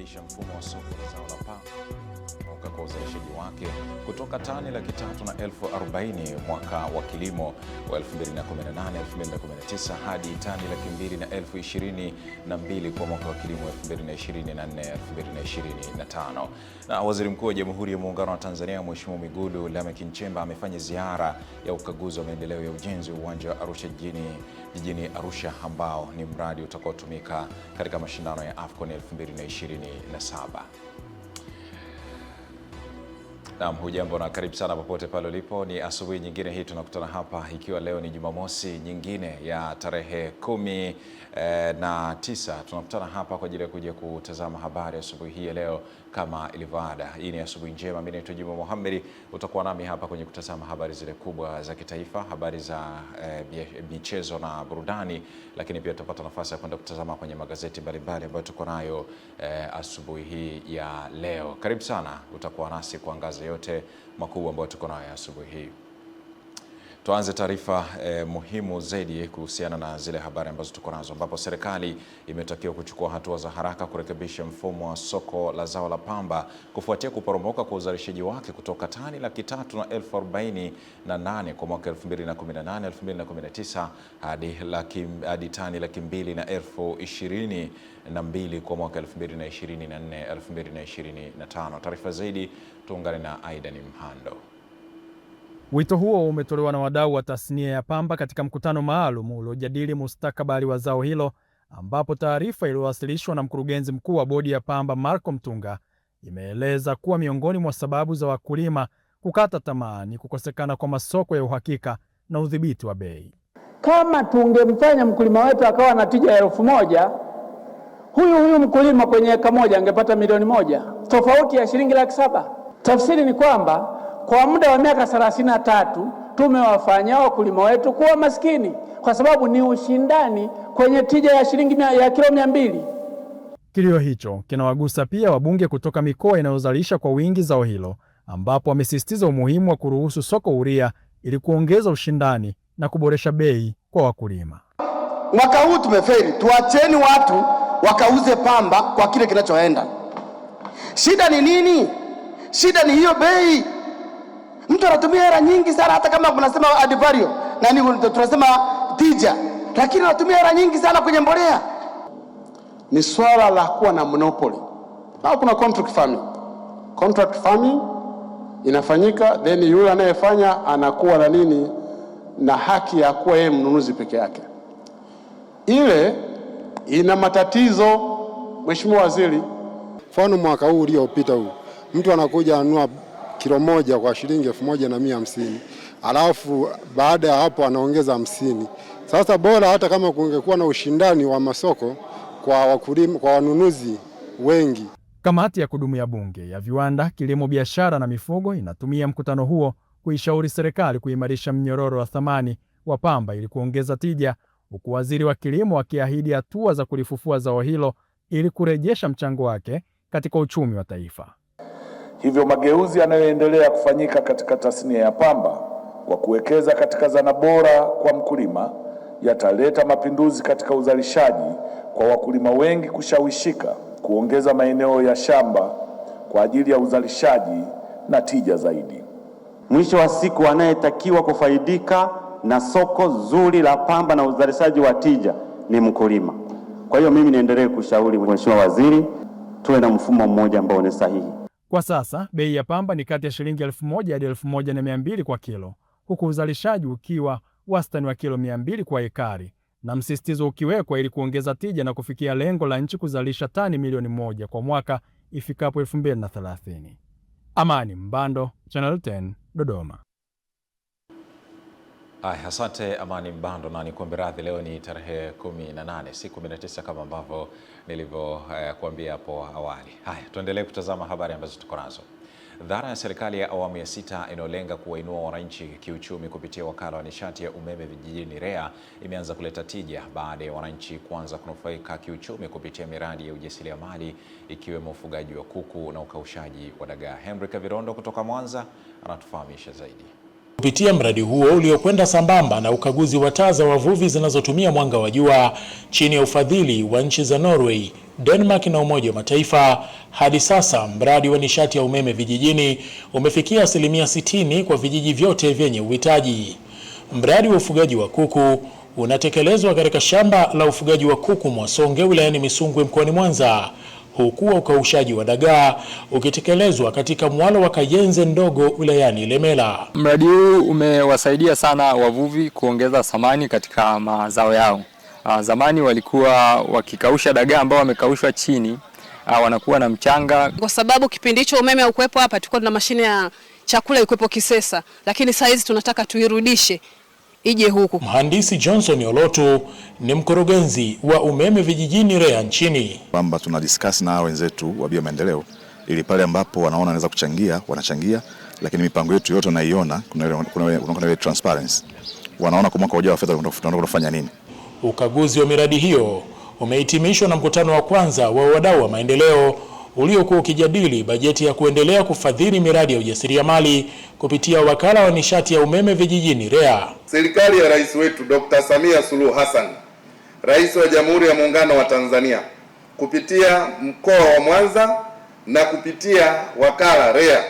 kubadilisha mfumo wa soko la zao la pamba kwa uzalishaji wake kutoka tani 340,000 mwaka wa kilimo wa 2018-2019 hadi tani 220,022 kwa mwaka wa kilimo 2024-2025. Na Waziri Mkuu wa Jamhuri ya Muungano wa Tanzania Mheshimiwa Mwigulu Lameck Nchemba amefanya ziara ya ukaguzi wa maendeleo ya ujenzi wa uwanja wa Arusha jijini Arusha, ambao ni mradi utakaotumika katika mashindano ya AFCON 2027. Naam, hujambo na karibu sana popote pale ulipo. Ni asubuhi nyingine hii tunakutana hapa, ikiwa leo ni Jumamosi nyingine ya tarehe 19. Tunakutana hapa kwa ajili ya kuja kutazama habari asubuhi hii ya leo kama ilivyoada. Hii ni asubuhi njema. Mimi naitwa Juma Mohamed. Utakuwa nami hapa kwenye kutazama habari zile kubwa za kitaifa, habari za michezo na burudani, lakini pia tutapata nafasi ya kwenda kutazama kwenye magazeti mbalimbali ambayo tuko nayo asubuhi hii ya leo. Karibu sana, utakuwa nasi kuangaza yote makubwa ambayo tuko nayo asubuhi hii. Tuanze taarifa muhimu zaidi kuhusiana na zile habari ambazo tuko nazo, ambapo serikali imetakiwa kuchukua hatua za haraka kurekebisha mfumo wa soko la zao la pamba kufuatia kuporomoka kwa uzalishaji wake kutoka tani 348,000 kwa mwaka 2018-2019 hadi tani 220,022 kwa mwaka 2024-2025. Taarifa zaidi tuungane na Aidan Mhando. Wito huo umetolewa na wadau wa tasnia ya pamba katika mkutano maalum uliojadili mustakabali wa zao hilo, ambapo taarifa iliyowasilishwa na mkurugenzi mkuu wa bodi ya pamba Marco Mtunga imeeleza kuwa miongoni mwa sababu za wakulima kukata tamaa ni kukosekana kwa masoko ya uhakika na udhibiti wa bei. Kama tungemfanya mkulima wetu akawa na tija ya 1,000, huyu mkulima kwenye eka moja angepata milioni 1, tofauti ya shilingi 700,000. Tafsiri ni kwamba kwa muda wa miaka 33 tumewafanya wakulima wetu kuwa maskini, kwa sababu ni ushindani kwenye tija ya shilingi ya kilo 200. Kilio hicho kinawagusa pia wabunge kutoka mikoa inayozalisha kwa wingi zao hilo, ambapo wamesisitiza umuhimu wa kuruhusu soko huria ili kuongeza ushindani na kuboresha bei kwa wakulima. Mwaka huu tumefeli, tuacheni watu wakauze pamba kwa kile kinachoenda. Shida ni nini? Shida ni hiyo bei. Mtu anatumia hela nyingi sana, hata kama tunasema add value na tunasema tija, lakini anatumia hela nyingi sana kwenye mbolea. Ni swala la kuwa na monopoly. Au kuna contract farming. Contract farming inafanyika, then yule anayefanya anakuwa na nini, na haki ya kuwa yeye mnunuzi peke yake. Ile ina matatizo, Mheshimiwa Waziri. Mfano mwaka huu uliopita huu, mtu anakuja anunua kilo moja kwa shilingi 1,150, alafu baada ya hapo anaongeza 50. Sasa bora hata kama kungekuwa na ushindani wa masoko kwa wakulima, kwa wanunuzi wengi. Kamati ya kudumu ya Bunge ya Viwanda, Kilimo, Biashara na Mifugo inatumia mkutano huo kuishauri serikali kuimarisha mnyororo wa thamani wa pamba ili kuongeza tija, huku waziri wa kilimo akiahidi hatua za kulifufua zao hilo ili kurejesha mchango wake katika uchumi wa taifa. Hivyo mageuzi yanayoendelea kufanyika katika tasnia ya pamba kwa kuwekeza katika zana bora kwa mkulima yataleta mapinduzi katika uzalishaji, kwa wakulima wengi kushawishika kuongeza maeneo ya shamba kwa ajili ya uzalishaji na tija zaidi. Mwisho wa siku, anayetakiwa kufaidika na soko zuri la pamba na uzalishaji wa tija ni mkulima. Kwa hiyo mimi niendelee kushauri Mheshimiwa Waziri, tuwe na mfumo mmoja ambao ni sahihi. Kwa sasa bei ya pamba ni kati ya shilingi 1,000 hadi 1,200 kwa kilo, huku uzalishaji ukiwa wastani wa kilo 200 kwa ekari, na msisitizo ukiwekwa ili kuongeza tija na kufikia lengo la nchi kuzalisha tani milioni 1 kwa mwaka ifikapo 2030. Amani Mbando, Channel 10, Dodoma. Asante Amani Mbando, na nikuombe radhi, leo ni tarehe 18, si 19 kama ambavyo nilivyokuambia hapo awali. Tuendelee kutazama habari ambazo tuko nazo. Dhana ya serikali ya awamu ya 6 inayolenga kuwainua wananchi kiuchumi kupitia wakala wa nishati ya umeme vijijini REA imeanza kuleta tija baada ya wananchi kuanza kunufaika kiuchumi kupitia miradi ya ujasiriamali ikiwemo ufugaji wa kuku na ukaushaji wa dagaa. Henry Kavirondo kutoka Mwanza anatufahamisha zaidi. Kupitia mradi huo uliokwenda sambamba na ukaguzi wa taa za wavuvi zinazotumia mwanga wa jua chini ya ufadhili wa nchi za Norway, Denmark na Umoja wa Mataifa, hadi sasa mradi wa nishati ya umeme vijijini umefikia 60% kwa vijiji vyote vyenye uhitaji. Mradi wa ufugaji wa kuku unatekelezwa katika shamba la ufugaji wa kuku Mwasonge wilayani Misungwi mkoani Mwanza, huku ukaushaji wa dagaa ukitekelezwa katika mwalo wa Kayenze ndogo wilayani Ilemela. Mradi huu umewasaidia sana wavuvi kuongeza thamani katika mazao yao. Zamani walikuwa wakikausha dagaa ambao wamekaushwa chini, wanakuwa na mchanga. Kwa sababu kipindi hicho umeme haukuwepo hapa, tulikuwa tuna mashine ya chakula ilikuwepo Kisesa, lakini sasa hizi tunataka tuirudishe ije huku. Mhandisi Johnson Olotu ni mkurugenzi wa umeme vijijini REA nchini. Kwamba tuna discuss na wenzetu wa biomaendeleo ili pale ambapo wanaona wanaweza kuchangia, wanachangia, lakini mipango yetu yote unaiona, kuna ile transparency. Wanaona kwa mwaka ujao wa fedha tunataka kufanya nini. Ukaguzi wa miradi hiyo umehitimishwa na mkutano wa kwanza wa wadau wa maendeleo uliokuwa ukijadili bajeti ya kuendelea kufadhili miradi ya ujasiriamali kupitia wakala wa nishati ya umeme vijijini REA. Serikali ya Rais wetu Dr. Samia Suluhu Hassan, Rais wa Jamhuri ya Muungano wa Tanzania, kupitia mkoa wa Mwanza na kupitia wakala REA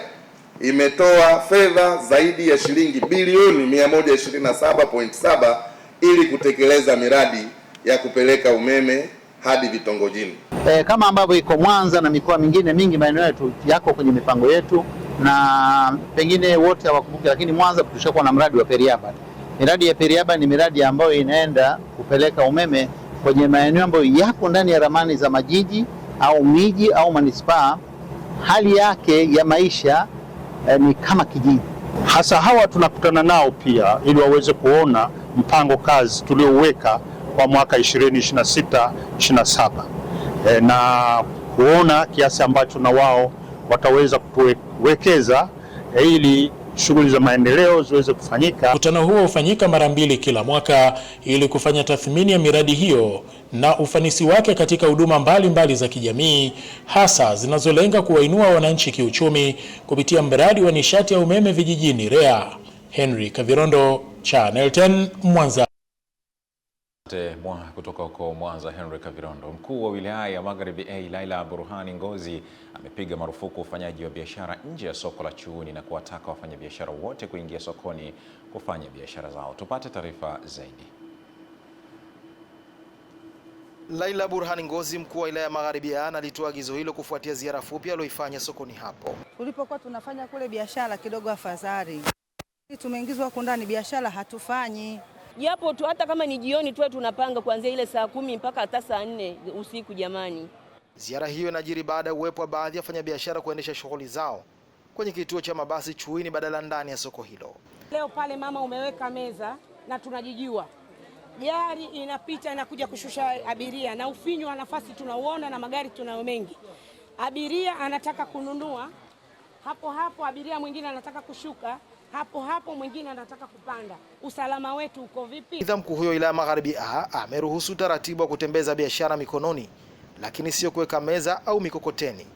imetoa fedha zaidi ya shilingi bilioni 127.7 ili kutekeleza miradi ya kupeleka umeme hadi vitongojini. Kama ambavyo iko Mwanza na mikoa mingine mingi, maeneo yetu yako kwenye mipango yetu, na pengine wote hawakumbuki, lakini Mwanza tulishakuwa na mradi wa Periaba. Miradi ya Periaba ni miradi ambayo inaenda kupeleka umeme kwenye maeneo ambayo yako ndani ya ramani za majiji au miji au manispaa. Hali yake ya maisha ni kama kijiji. Hasa hawa tunakutana nao pia ili waweze kuona mpango kazi tulioweka kwa mwaka 2026-27 na kuona kiasi ambacho na wao wataweza kuwekeza ili shughuli za maendeleo ziweze kufanyika. Mkutano huo hufanyika mara 2 kila mwaka ili kufanya tathmini ya miradi hiyo na ufanisi wake katika huduma mbalimbali za kijamii, hasa zinazolenga kuwainua wananchi kiuchumi kupitia mradi wa nishati ya umeme vijijini REA. Henry Kavirondo, Channel 10, Mwanza. Kutoka huko Mwanza, Henry Kavirondo. Mkuu wa wilaya ya Magharibi A Laila Burhani Ngozi amepiga marufuku ufanyaji wa biashara nje ya soko la Chuuni na kuwataka wafanyabiashara wote kuingia sokoni kufanya biashara zao. Tupate taarifa zaidi. Laila Burhani Ngozi, mkuu wa wilaya ya Magharibi A, alitoa agizo hilo kufuatia ziara fupi aliyoifanya sokoni hapo. Tulipokuwa tunafanya kule biashara kidogo afadhali, tumeingizwa huko ndani biashara hatufanyi. Japo tu hata kama ni jioni tu tunapanga kuanzia ile saa 10 mpaka hata saa 4 usiku jamani. Ziara hiyo inajiri baada ya uwepo wa baadhi ya wafanyabiashara kuendesha shughuli zao kwenye kituo cha mabasi Chuini badala ndani ya soko hilo. Leo pale mama umeweka meza na tunajijua. Gari inapita inakuja kushusha abiria na ufinyu wa nafasi tunauona na magari tunayo mengi. Abiria anataka kununua, hapo hapo abiria mwingine anataka kushuka, hapo hapo mwingine anataka kupanda. Usalama wetu uko vipi? Idha mkuu huyo wilaya Magharibi A ameruhusu taratibu wa kutembeza biashara mikononi, lakini sio kuweka meza au mikokoteni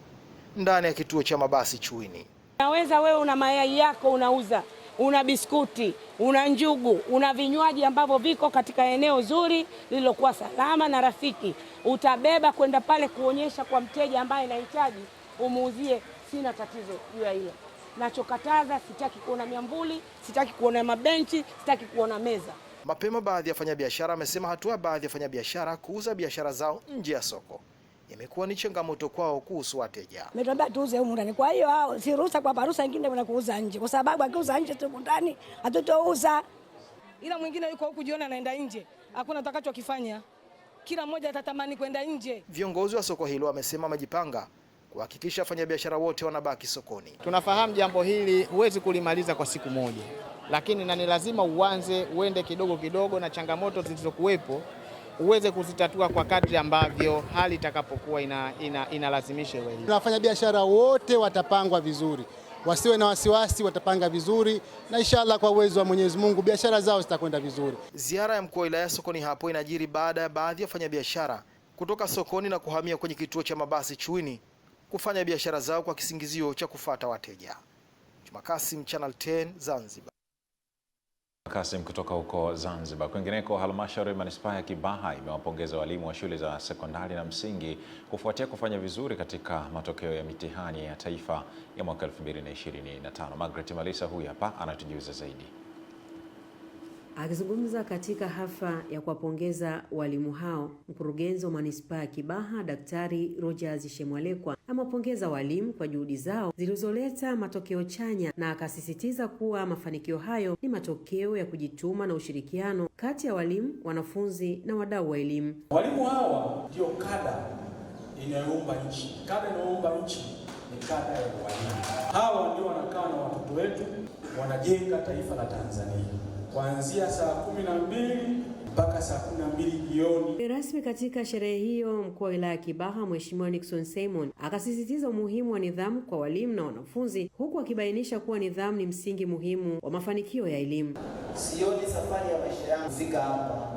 ndani ya kituo cha mabasi Chuini. Naweza wewe una mayai yako unauza, una biskuti, una njugu, una vinywaji ambavyo viko katika eneo zuri lililokuwa salama na rafiki. Utabeba kwenda pale kuonyesha kwa mteja ambaye anahitaji umuuzie, sina tatizo juu ya hilo. Nachokataza, sitaki kuona miambuli, sitaki kuona mabenchi, sitaki kuona meza. Mapema baadhi ya wafanyabiashara wamesema hatua baadhi ya wafanyabiashara kuuza biashara zao nje ya soko imekuwa ni changamoto kwao kuhusu wateja. Umetuambia tuuze humu ndani, kwa hiyo si ruhusa kwa parusa nyingine na kuuza nje, kwa sababu akiuza nje tu ndani hatutouza. Ila mwingine yuko huku jiona anaenda nje, hakuna atakachokifanya. Kila mmoja atatamani kwenda nje. Viongozi wa soko hilo wamesema wamejipanga kuhakikisha wafanyabiashara wote wanabaki sokoni. Tunafahamu jambo hili huwezi kulimaliza kwa siku moja, lakini na ni lazima uende kidogo kidogo, na changamoto zilizokuwepo uweze kuzitatua kwa kadri ambavyo hali itakapokuwa inalazimisha iwe hivyo. Wafanyabiashara wote watapangwa vizuri, wasiwe na wasiwasi, watapanga vizuri na inshallah kwa uwezo wa Mwenyezi Mungu biashara zao zitakwenda vizuri. Ziara ya mkuu wa wilaya sokoni hapo inajiri baada ya baadhi ya wafanyabiashara kutoka sokoni na kuhamia kwenye kituo cha mabasi Chuini kufanya biashara zao kwa kisingizio cha kufuata wateja. Juma Kasim, Channel 10, Zanzibar. Kasim kutoka huko Zanzibar. Kwingineko, halmashauri ya manispaa ya Kibaha imewapongeza walimu wa shule za sekondari na msingi kufuatia kufanya vizuri katika matokeo ya mitihani ya taifa ya mwaka 2025. Margaret Malisa huyu hapa anatujuza zaidi. Akizungumza katika hafla ya kuwapongeza walimu hao, mkurugenzi wa manispaa ya Kibaha Daktari Rogers Shemwalekwa amewapongeza walimu kwa juhudi zao zilizoleta matokeo chanya, na akasisitiza kuwa mafanikio hayo ni matokeo ya kujituma na ushirikiano kati ya walimu, wanafunzi na wadau wa elimu. Walimu hawa ndio kada inayoumba nchi. Kada inayoumba nchi ni kada ya walimu. Hawa ndio wanakaa na watoto wetu, wanajenga taifa la Tanzania. Kuanzia saa 12 mpaka saa 12 jioni. Rasmi katika sherehe hiyo, mkuu wa wilaya ya Kibaha Mheshimiwa Nixon Simon akasisitiza umuhimu wa nidhamu kwa walimu na wanafunzi, huku akibainisha kuwa nidhamu ni msingi muhimu wa mafanikio ya elimu. Sioni safari ya maisha yangu zika hapa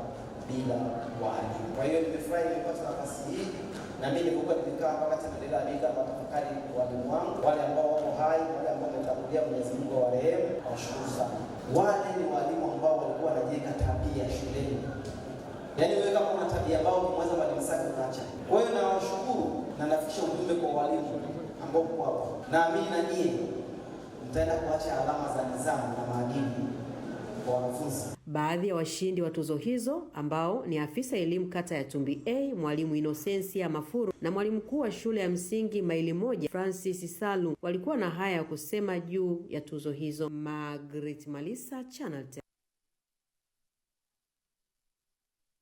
bila walimu. Kwa hiyo nimefurahi nimepata nafasi hii, na mimi nilikuwa nimekaa hapa katika bila matafakari walimu wangu, wale ambao wako hai, wale ambao wametangulia, Mwenyezi Mungu awarehemu, nawashukuru sana. Wale ni walimu ambao walikuwa wanajenga tabia shuleni. Yaani wewe kama una tabia ambao ukimwanza mwalimu sasa unaacha. Kwa hiyo nawashukuru na nafikisha ujumbe kwa walimu ambao kwa hapa. Naamini na nyinyi mtaenda kuacha alama za nidhamu na maadili kwa wanafunzi. Baadhi ya washindi wa tuzo hizo ambao ni afisa elimu kata ya Tumbi A Mwalimu Inosensia Mafuru na mwalimu mkuu wa shule ya msingi Maili Moja Francis Salu walikuwa na haya ya kusema juu ya tuzo hizo. Margaret Malisa, Channel 10.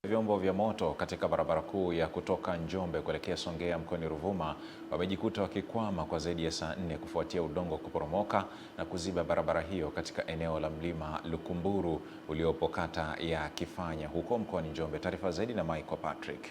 Vyombo vya moto katika barabara kuu ya kutoka Njombe kuelekea Songea mkoani Ruvuma wamejikuta wakikwama kwa zaidi ya saa 4 kufuatia udongo kuporomoka na kuziba barabara hiyo katika eneo la Mlima Lukumburu uliopo kata ya Kifanya huko mkoani Njombe. Taarifa zaidi na Michael Patrick.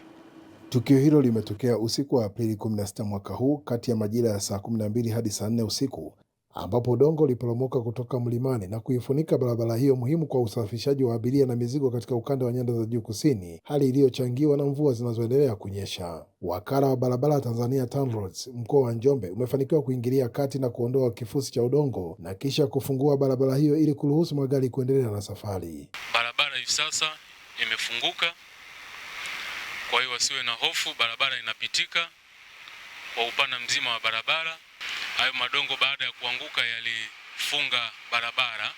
Tukio hilo limetokea usiku wa Aprili 16 mwaka huu kati ya majira ya saa 12 hadi saa 4 usiku, ambapo udongo uliporomoka kutoka mlimani na kuifunika barabara hiyo muhimu kwa usafirishaji wa abiria na mizigo katika ukanda wa nyanda za juu kusini, hali iliyochangiwa na mvua zinazoendelea kunyesha. Wakala wa barabara Tanzania TANROADS mkoa wa Njombe umefanikiwa kuingilia kati na kuondoa kifusi cha udongo na kisha kufungua barabara hiyo ili kuruhusu magari kuendelea na safari. Barabara hivi sasa imefunguka, kwa hiyo wasiwe na hofu, barabara inapitika kwa upana mzima wa barabara. Hayo madongo baada ya kuanguka yalifunga barabara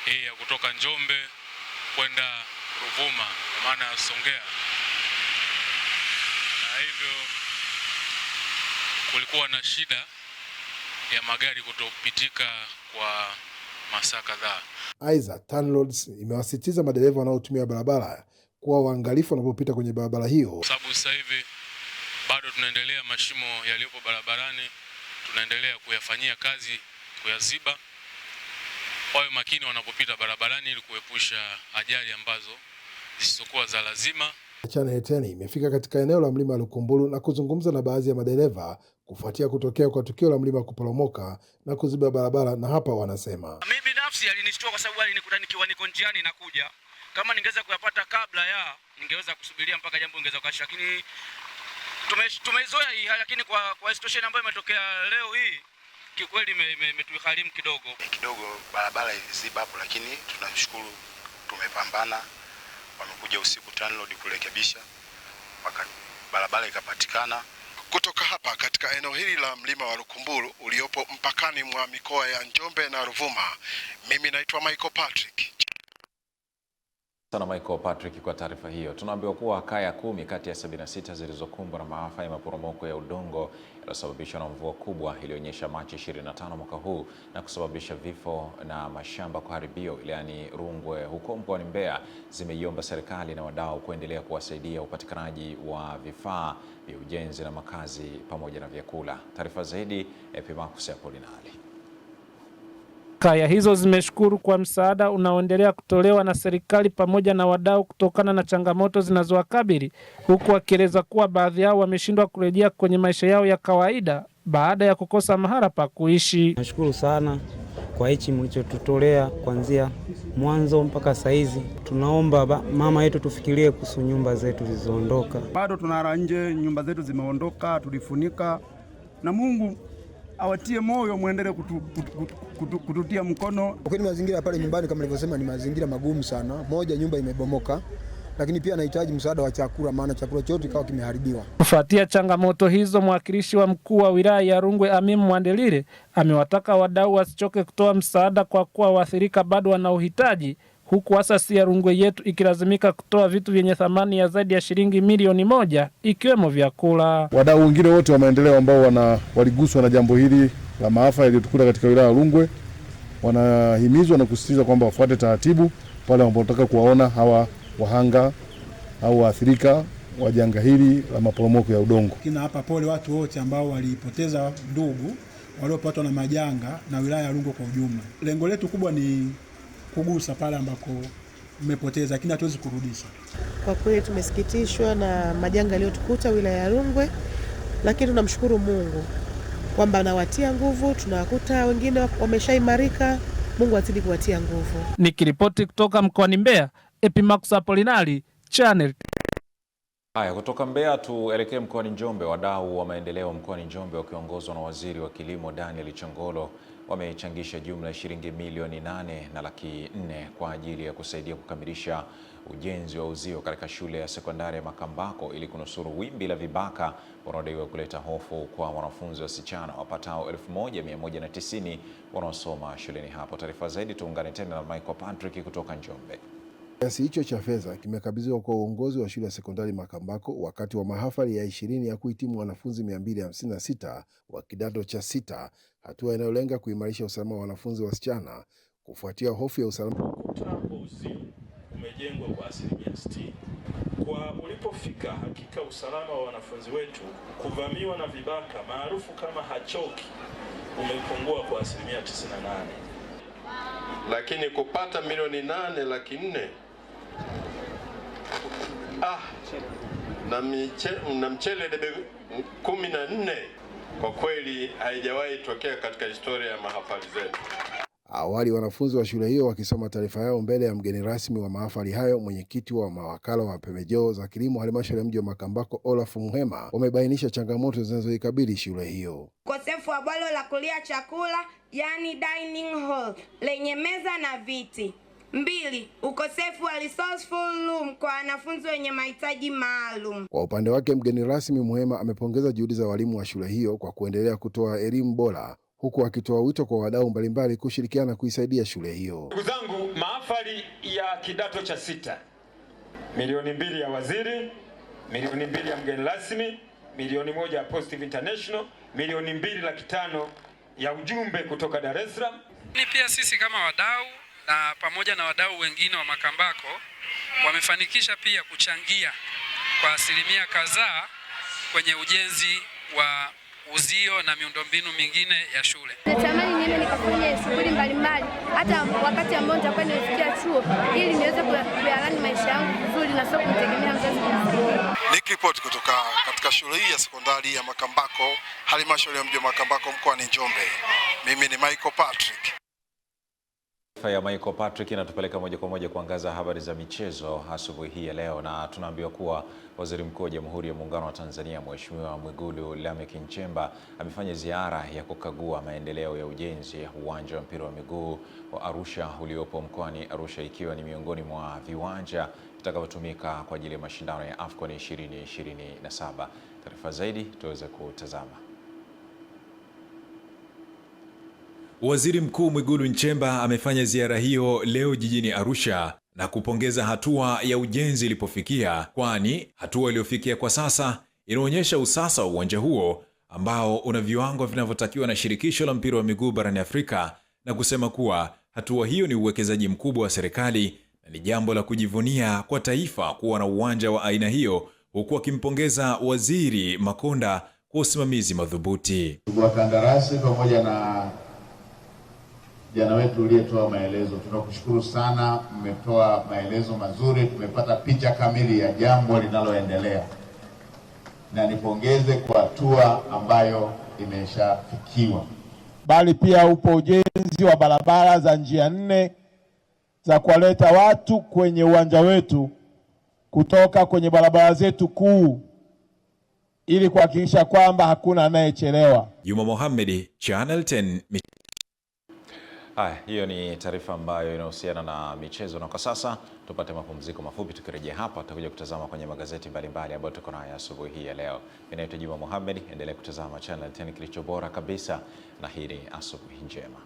hii ya kutoka Njombe kwenda Ruvuma kwa maana ya Songea, na hivyo kulikuwa na shida ya magari kutopitika kwa masaa kadhaa. Aidha, TANROADS imewasisitiza madereva wanaotumia barabara kuwa waangalifu wanapopita kwenye barabara hiyo, sababu sasa hivi bado tunaendelea, mashimo yaliyopo barabarani tunaendelea kuyafanyia kazi, kuyaziba. Wawe makini wanapopita barabarani ili kuepusha ajali ambazo zisizokuwa za lazima. Channel 10 imefika katika eneo la Mlima Lukumburu na kuzungumza na baadhi ya madereva kufuatia kutokea kwa tukio la mlima kuporomoka na kuziba barabara, na hapa wanasema. Mimi binafsi alinishtua kwa sababu alinikuta nikiwa niko njiani nakuja. Kama ningeweza kuyapata kabla ya, ningeweza kusubiria mpaka jambo ingeweza kuisha, lakini tumezoea hii, lakini kwa situation ambayo imetokea leo hii kikweli imetugharimu kidogo barabara iliziba hapo, lakini tunashukuru tumepambana, wamekuja usiku TANROADS kurekebisha mpaka barabara ikapatikana. Kutoka hapa katika eneo hili la Mlima wa Lukumburu uliopo mpakani mwa mikoa ya Njombe na Ruvuma, mimi naitwa Michael Patrick. Sana Michael Patrick kwa taarifa hiyo. Tunaambiwa kuwa kaya 10 kati ya 76 zilizokumbwa na maafa ya maporomoko ya udongo yaliyosababishwa na mvua kubwa iliyonyesha Machi 25 mwaka huu na kusababisha vifo na mashamba kuharibiwa wilayani Rungwe huko mkoani Mbeya zimeiomba serikali na wadau kuendelea kuwasaidia upatikanaji wa vifaa vya ujenzi na makazi pamoja na vyakula. Taarifa zaidi Epimakus Apolinali. Kaya hizo zimeshukuru kwa msaada unaoendelea kutolewa na serikali pamoja na wadau kutokana na changamoto zinazowakabili, huku wakieleza kuwa baadhi yao wameshindwa kurejea kwenye maisha yao ya kawaida baada ya kukosa mahala pa kuishi. Nashukuru sana kwa hichi mlichotutolea kuanzia mwanzo mpaka saizi. Tunaomba mama yetu tufikirie kuhusu nyumba zetu zilizoondoka. Bado tunalala nje, nyumba zetu zimeondoka, tulifunika, na Mungu awatie moyo, muendelee kututia mkono. Kwa mazingira pale nyumbani kama nilivyosema ni mazingira magumu sana. Moja, nyumba imebomoka, lakini pia anahitaji msaada wa chakula, maana chakula chote kikawa kimeharibiwa. Kufuatia changamoto hizo, mwakilishi wa mkuu wa wilaya ya Rungwe Amim Mwandelile amewataka wadau wasichoke kutoa msaada kwa kuwa waathirika bado wana uhitaji, huku asasi ya Rungwe Yetu ikilazimika kutoa vitu vyenye thamani ya zaidi ya shilingi milioni 1 ikiwemo vyakula. Wadau wengine wote wa maendeleo ambao waliguswa na jambo hili la maafa yaliyotukuta katika wilaya ya Rungwe wanahimizwa na kusisitiza kwamba wafuate taratibu pale wanapotaka kuwaona hawa wahanga au waathirika wa janga hili la maporomoko ya udongo. Kina hapa pole watu wote ambao walipoteza ndugu waliopatwa na majanga na wilaya ya Rungwe kwa ujumla. Lengo letu kubwa ni kugusa pale ambako mmepoteza, lakini hatuwezi kurudisha. Kwa kweli tumesikitishwa na majanga yaliyotukuta wilaya ya Rungwe, lakini tunamshukuru Mungu kwamba anawatia nguvu. Tunawakuta wengine wameshaimarika, Mungu azidi kuwatia nguvu. Nikiripoti kutoka mkoani Mbeya, Epimax Apolinari, Channel. Haya, kutoka Mbeya tuelekee mkoani Njombe. Wadau wa maendeleo mkoani Njombe wakiongozwa na Waziri wa Kilimo Daniel Chongolo wamechangisha jumla ya shilingi milioni 8.4 kwa ajili ya kusaidia kukamilisha ujenzi wa uzio katika shule ya sekondari ya Makambako ili kunusuru wimbi la vibaka wanaodaiwa kuleta hofu kwa wanafunzi wasichana wapatao 1190 wanaosoma shuleni hapo. Taarifa zaidi tuungane tena na Michael Patrick kutoka Njombe. Kiasi hicho cha fedha kimekabidhiwa kwa uongozi wa shule ya sekondari Makambako wakati wa mahafali ya 20 ya kuhitimu wanafunzi 256 wa kidato cha 6, hatua inayolenga kuimarisha usalama wa wanafunzi wasichana kufuatia hofu ya usalama. Uzio umejengwa kwa 60%. Kwa ulipofika, hakika usalama wa wanafunzi wetu kuvamiwa na vibaka maarufu kama hachoki umepungua kwa 98%. Lakini kupata milioni 8.4 na mchele debe 14 kwa kweli haijawahi tokea katika historia ya mahafali zetu. Awali wanafunzi wa shule hiyo wakisoma taarifa yao mbele ya mgeni rasmi wa mahafali hayo, mwenyekiti wa mawakala wa pembejeo za kilimo halmashauri ya mji wa Makambako Olaf Muhema, wamebainisha changamoto zinazoikabili shule hiyo. Ukosefu wa bwalo la kulia chakula, yani dining hall, lenye meza na viti. 2. Ukosefu wa resourceful room kwa wanafunzi wenye mahitaji maalum. Kwa upande wake, mgeni rasmi Muhema amepongeza juhudi za walimu wa shule hiyo kwa kuendelea kutoa elimu bora, huku akitoa wito kwa wadau mbalimbali kushirikiana kuisaidia shule hiyo. Ndugu zangu, mahafali ya kidato cha 6, milioni 2 ya waziri, milioni 2 ya mgeni rasmi, milioni 1 ya Positive International, milioni 2.5 ya ujumbe kutoka Dar es Salaam. Ni pia sisi kama wadau na pamoja na wadau wengine wa Makambako wamefanikisha pia kuchangia kwa asilimia kadhaa kwenye ujenzi wa uzio na miundombinu mingine ya shule. Natamani niende nikafanya shughuli mbalimbali hata wakati ambao nitakuwa nimefikia chuo ili niweze kuyalani maisha yangu vizuri na sio kutegemea mzazi wangu. Nikiripoti kutoka katika shule hii ya sekondari ya Makambako, halmashauri ya mji wa Makambako mkoani Njombe, mimi ni Michael Patrick. Ya Michael Patrick inatupeleka moja kwa moja kuangaza habari za michezo asubuhi hii ya leo, na tunaambiwa kuwa Waziri Mkuu wa Jamhuri ya Muungano wa Tanzania Mheshimiwa Mwigulu Lameck Nchemba amefanya ziara ya kukagua maendeleo ya ujenzi wa uwanja wa mpira wa miguu wa Arusha uliopo mkoani Arusha, ikiwa ni miongoni mwa viwanja vitakavyotumika kwa ajili ya mashindano ya AFCON 2027. Taarifa zaidi tuweze kutazama. Waziri Mkuu Mwigulu Nchemba amefanya ziara hiyo leo jijini Arusha na kupongeza hatua ya ujenzi ilipofikia, kwani hatua iliyofikia kwa sasa inaonyesha usasa wa uwanja huo ambao una viwango vinavyotakiwa na shirikisho la mpira wa miguu barani Afrika, na kusema kuwa hatua hiyo ni uwekezaji mkubwa wa serikali na ni jambo la kujivunia kwa taifa kuwa na uwanja wa aina hiyo, huku akimpongeza Waziri Makonda kwa usimamizi madhubuti. Wakandarasi pamoja na jana wetu uliyetoa maelezo, tunakushukuru sana, mmetoa maelezo mazuri, tumepata picha kamili ya jambo linaloendelea, na nipongeze kwa hatua ambayo imeshafikiwa. Bali pia upo ujenzi wa barabara za njia 4 za kuwaleta watu kwenye uwanja wetu kutoka kwenye barabara zetu kuu ili kuhakikisha kwamba hakuna anayechelewa. Juma Mohamed, Channel 10. Haya, hiyo ni taarifa ambayo inahusiana na michezo, na kwa sasa tupate mapumziko mafupi. Tukirejea hapa tutakuja kutazama kwenye magazeti mbalimbali ambayo tuko nayo asubuhi hii ya leo. Mimi naitwa Juma Mohamed, endelea kutazama Channel 10, kilicho bora kabisa, na hii ni Asubuhi Njema.